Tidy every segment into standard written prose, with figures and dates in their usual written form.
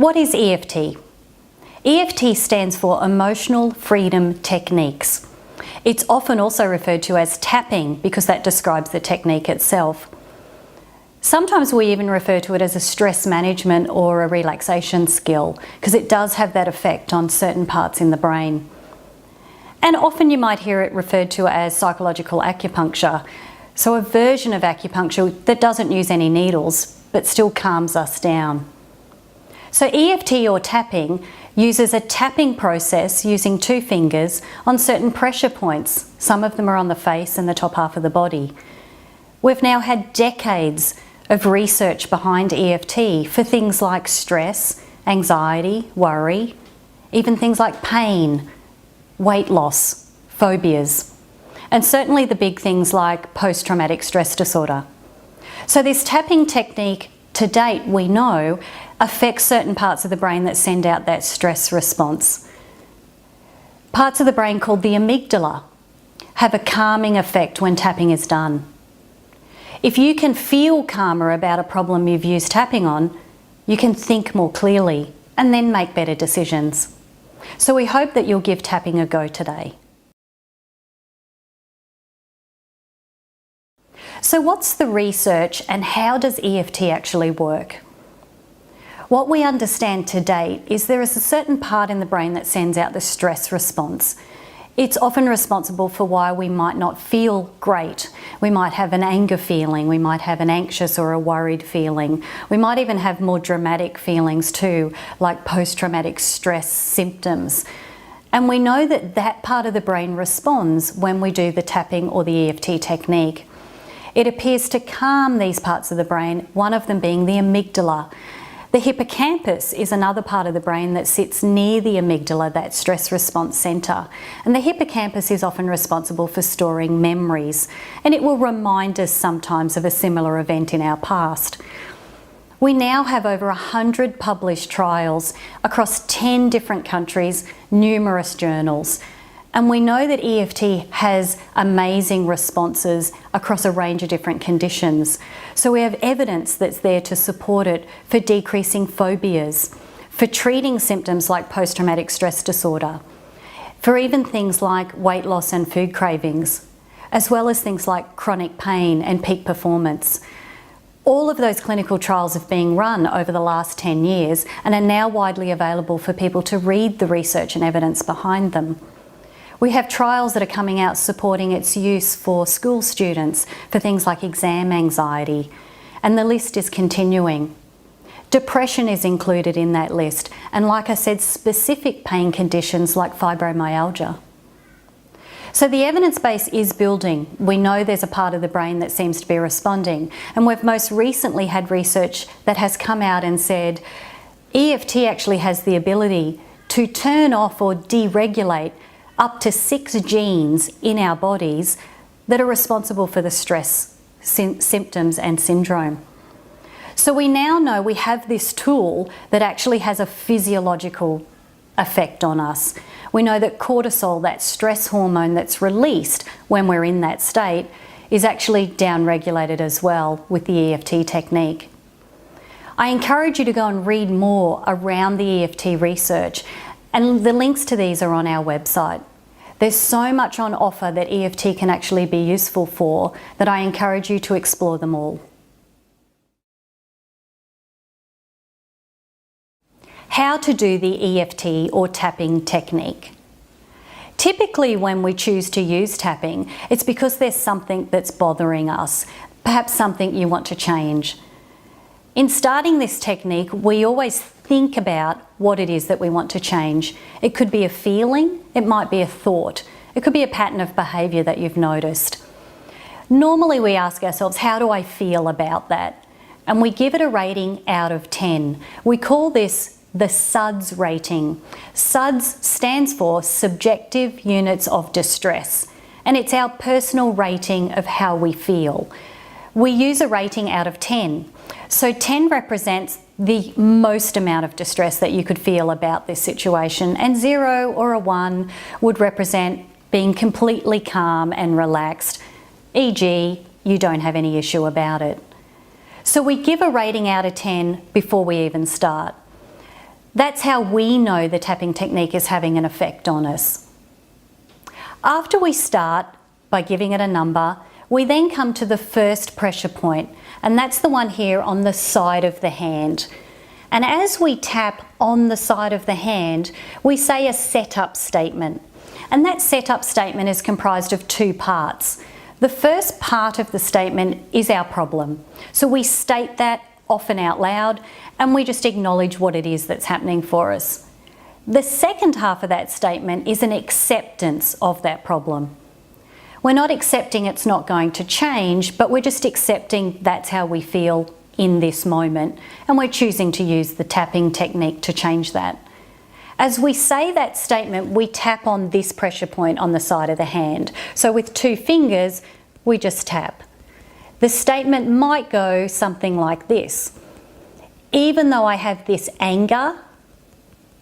What is EFT? EFT stands for Emotional Freedom Techniques. It's often also referred to as tapping because that describes the technique itself. Sometimes we even refer to it as a stress management or a relaxation skill because it does have that effect on certain parts in the brain. And often you might hear it referred to as psychological acupuncture, so a version of acupuncture that doesn't use any needles but still calms us down. So EFT or tapping uses a tapping process using 2 fingers on certain pressure points. Some of them are on the face and the top half of the body. We've now had decades of research behind EFT for things like stress, anxiety, worry, even things like pain, weight loss, phobias, and certainly the big things like post-traumatic stress disorder. So this tapping technique, to date, we know, affects certain parts of the brain that send out that stress response. Parts of the brain called the amygdala have a calming effect when tapping is done. If you can feel calmer about a problem you've used tapping on, you can think more clearly and then make better decisions. So we hope that you'll give tapping a go today. So what's the research and how does EFT actually work? What we understand to date is there is a certain part in the brain that sends out the stress response. It's often responsible for why we might not feel great. We might have an anger feeling, we might have an anxious or a worried feeling. We might even have more dramatic feelings too, like post-traumatic stress symptoms. And we know that that part of the brain responds when we do the tapping or the EFT technique. It appears to calm these parts of the brain, one of them being the amygdala. The hippocampus is another part of the brain that sits near the amygdala, that stress response centre. And the hippocampus is often responsible for storing memories, and it will remind us sometimes of a similar event in our past. We now have over 100 published trials across 10 different countries, numerous journals. And we know that EFT has amazing responses across a range of different conditions. So we have evidence that's there to support it for decreasing phobias, for treating symptoms like post-traumatic stress disorder, for even things like weight loss and food cravings, as well as things like chronic pain and peak performance. All of those clinical trials have been run over the last 10 years and are now widely available for people to read the research and evidence behind them. We have trials that are coming out supporting its use for school students for things like exam anxiety, and the list is continuing. Depression is included in that list, and like I said, specific pain conditions like fibromyalgia. So the evidence base is building. We know there's a part of the brain that seems to be responding, and we've most recently had research that has come out and said EFT actually has the ability to turn off or deregulate up to 6 genes in our bodies that are responsible for the stress symptoms and syndrome. So we now know we have this tool that actually has a physiological effect on us. We know that cortisol, that stress hormone that's released when we're in that state, is actually downregulated as well with the EFT technique. I encourage you to go and read more around the EFT research, and the links to these are on our website. There's so much on offer that EFT can actually be useful for that I encourage you to explore them all. How to do the EFT or tapping technique. Typically when we choose to use tapping, it's because there's something that's bothering us, perhaps something you want to change. In starting this technique, we always think about what it is that we want to change. It could be a feeling, it might be a thought, it could be a pattern of behaviour that you've noticed. Normally we ask ourselves, how do I feel about that? And we give it a rating out of 10. We call this the SUDS rating. SUDS stands for Subjective Units of Distress, and it's our personal rating of how we feel. We use a rating out of 10. So 10 represents the most amount of distress that you could feel about this situation, and 0 or a 1 would represent being completely calm and relaxed, e.g. you don't have any issue about it. So we give a rating out of 10 before we even start. That's how we know the tapping technique is having an effect on us. After we start by giving it a number, we then come to the first pressure point, and that's the one here on the side of the hand. And as we tap on the side of the hand, we say a setup statement. And that setup statement is comprised of two parts. The first part of the statement is our problem. So we state that often out loud, and we just acknowledge what it is that's happening for us. The second half of that statement is an acceptance of that problem. We're not accepting it's not going to change, but we're just accepting that's how we feel in this moment, and we're choosing to use the tapping technique to change that. As we say that statement, we tap on this pressure point on the side of the hand. So with two fingers, we just tap. The statement might go something like this. Even though I have this anger,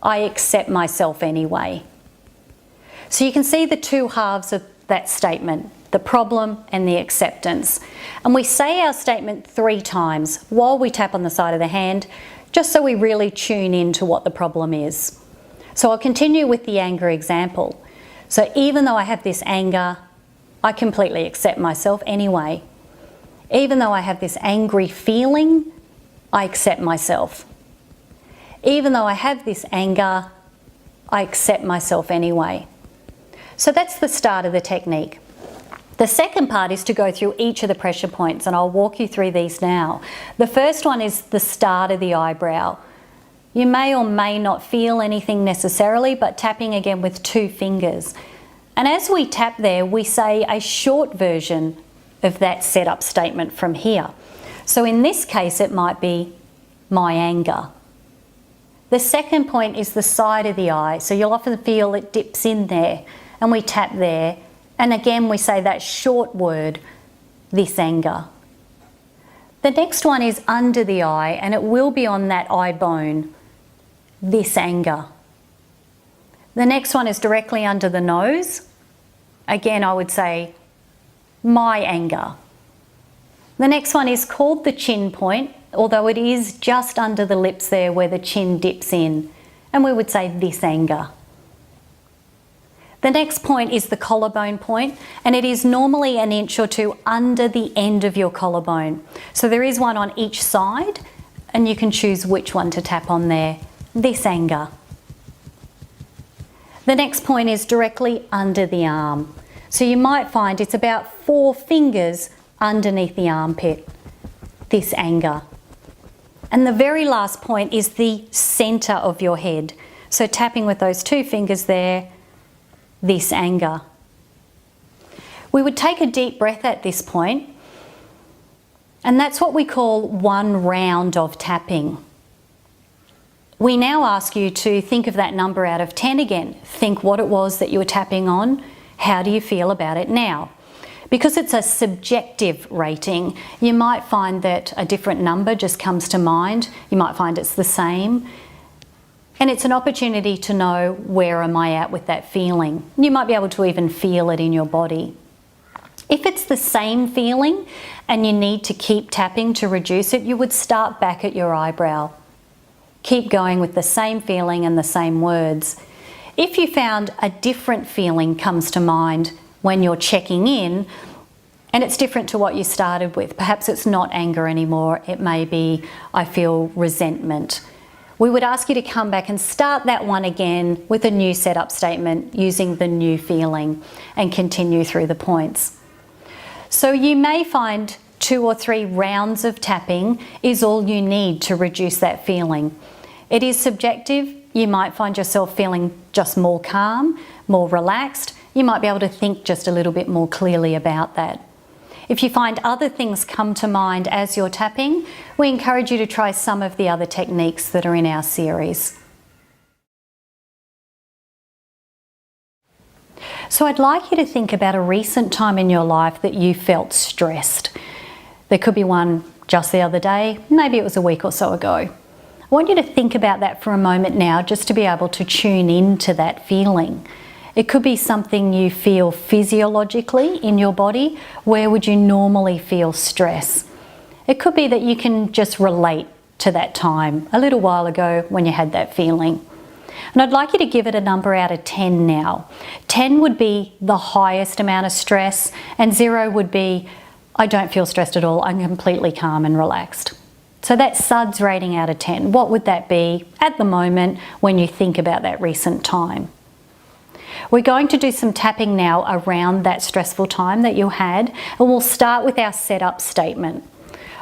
I accept myself anyway. So you can see the two halves of that statement, the problem and the acceptance. And we say our statement 3 times while we tap on the side of the hand, just so we really tune into what the problem is. So I'll continue with the anger example. So even though I have this anger, I completely accept myself anyway. Even though I have this angry feeling, I accept myself. Even though I have this anger, I accept myself anyway. So that's the start of the technique. The second part is to go through each of the pressure points, and I'll walk you through these now. The first one is the start of the eyebrow. You may or may not feel anything necessarily, but tapping again with 2 fingers. And as we tap there, we say a short version of that setup statement from here. So in this case, it might be my anger. The second point is the side of the eye. So you'll often feel it dips in there, and we tap there. And again, we say that short word, this anger. The next one is under the eye, and it will be on that eye bone, this anger. The next one is directly under the nose. Again, I would say my anger. The next one is called the chin point, although it is just under the lips there where the chin dips in, and we would say this anger. The next point is the collarbone point, and it is normally 1 inch or 2 under the end of your collarbone. So there is one on each side, and you can choose which one to tap on there, this anger. The next point is directly under the arm. So you might find it's about 4 fingers underneath the armpit, this anger. And the very last point is the centre of your head. So tapping with those 2 fingers there, this anger. We would take a deep breath at this point, and that's what we call 1 round of tapping. We now ask you to think of that number out of 10 again. Think what it was that you were tapping on. How do you feel about it now? Because it's a subjective rating, you might find that a different number just comes to mind. You might find it's the same. And it's an opportunity to know, where am I at with that feeling? You might be able to even feel it in your body. If it's the same feeling and you need to keep tapping to reduce it, you would start back at your eyebrow. Keep going with the same feeling and the same words. If you found a different feeling comes to mind when you're checking in, and it's different to what you started with, perhaps it's not anger anymore, it may be I feel resentment. We would ask you to come back and start that one again with a new setup statement using the new feeling and continue through the points. So you may find 2 or 3 rounds of tapping is all you need to reduce that feeling. It is subjective. You might find yourself feeling just more calm, more relaxed. You might be able to think just a little bit more clearly about that. If you find other things come to mind as you're tapping, we encourage you to try some of the other techniques that are in our series. So I'd like you to think about a recent time in your life that you felt stressed. There could be one just the other day, maybe it was a week or so ago. I want you to think about that for a moment now, just to be able to tune into that feeling. It could be something you feel physiologically in your body. Where would you normally feel stress? It could be that you can just relate to that time a little while ago when you had that feeling. And I'd like you to give it a number out of 10 now. 10 would be the highest amount of stress, and 0 would be, I don't feel stressed at all, I'm completely calm and relaxed. So that's SUDS rating out of 10. What would that be at the moment when you think about that recent time? We're going to do some tapping now around that stressful time that you had, and we'll start with our setup statement.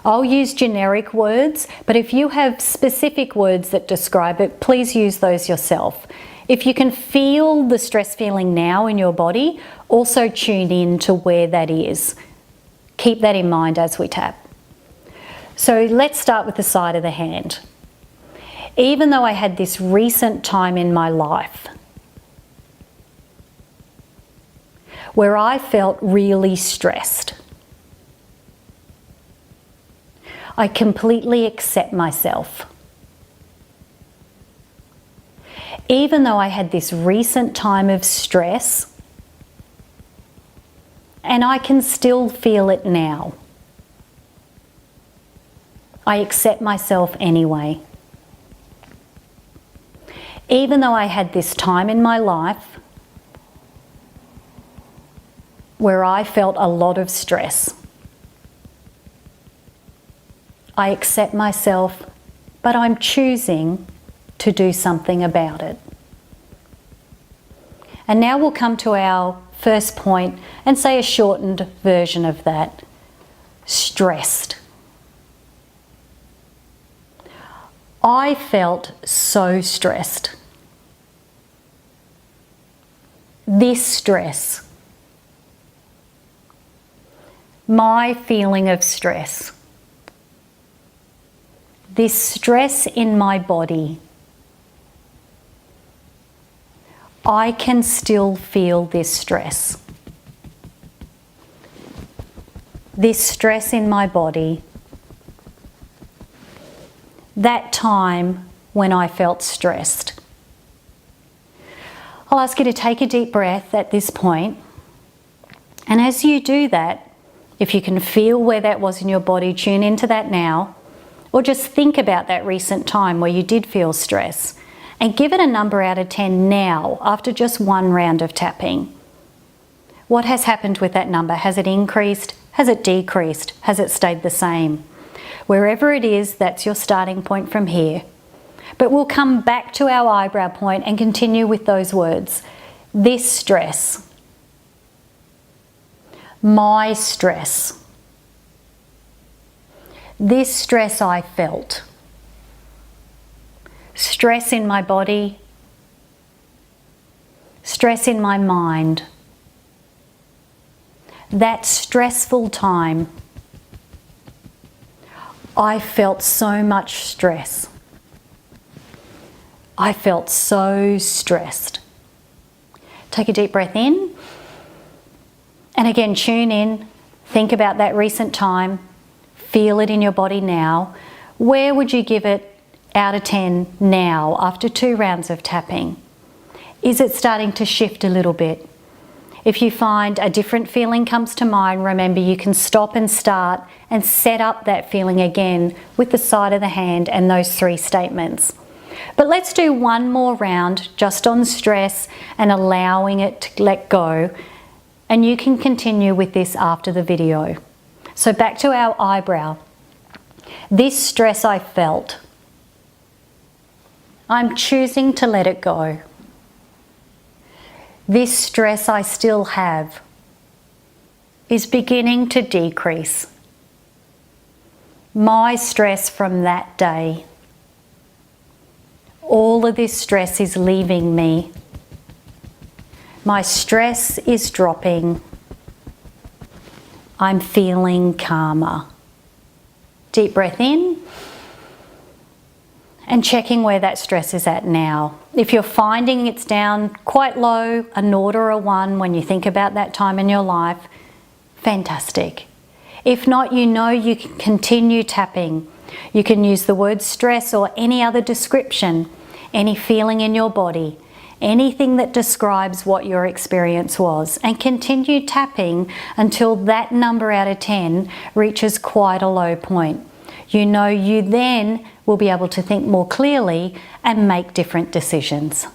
I'll use generic words, but if you have specific words that describe it, please use those yourself. If you can feel the stress feeling now in your body, also tune in to where that is. Keep that in mind as we tap. So let's start with the side of the hand. Even though I had this recent time in my life where I felt really stressed, I completely accept myself. Even though I had this recent time of stress, and I can still feel it now, I accept myself anyway. Even though I had this time in my life where I felt a lot of stress, I accept myself, but I'm choosing to do something about it. And now we'll come to our first point and say a shortened version of that. Stressed. I felt so stressed. This stress, my feeling of stress, this stress in my body, I can still feel this stress. This stress in my body, that time when I felt stressed. I'll ask you to take a deep breath at this point, and as you do that, if you can feel where that was in your body, tune into that now, or just think about that recent time where you did feel stress, and give it a number out of 10 now after just one round of tapping. What has happened with that number? Has it increased? Has it decreased? Has it stayed the same? Wherever it is, that's your starting point from here. But we'll come back to our eyebrow point and continue with those words. This stress. My stress. This stress I felt. Stress in my body. Stress in my mind. That stressful time, I felt so much stress. I felt so stressed. Take a deep breath in. And again, tune in. Think about that recent time. Feel it in your body now. Where would you give it out of 10 now after 2 rounds of tapping? Is it starting to shift a little bit? If you find a different feeling comes to mind, remember you can stop and start and set up that feeling again with the side of the hand and those 3 statements. But let's do one more round just on stress and allowing it to let go. And you can continue with this after the video. So back to our eyebrow. This stress I felt, I'm choosing to let it go. This stress I still have is beginning to decrease. My stress from that day, all of this stress is leaving me. My stress is dropping. I'm feeling calmer. Deep breath in. And checking where that stress is at now. If you're finding it's down quite low, a 0 or a 1 when you think about that time in your life, fantastic. If not, you know you can continue tapping. You can use the word stress or any other description, any feeling in your body, anything that describes what your experience was, and continue tapping until that number out of 10 reaches quite a low point. You know you then will be able to think more clearly and make different decisions.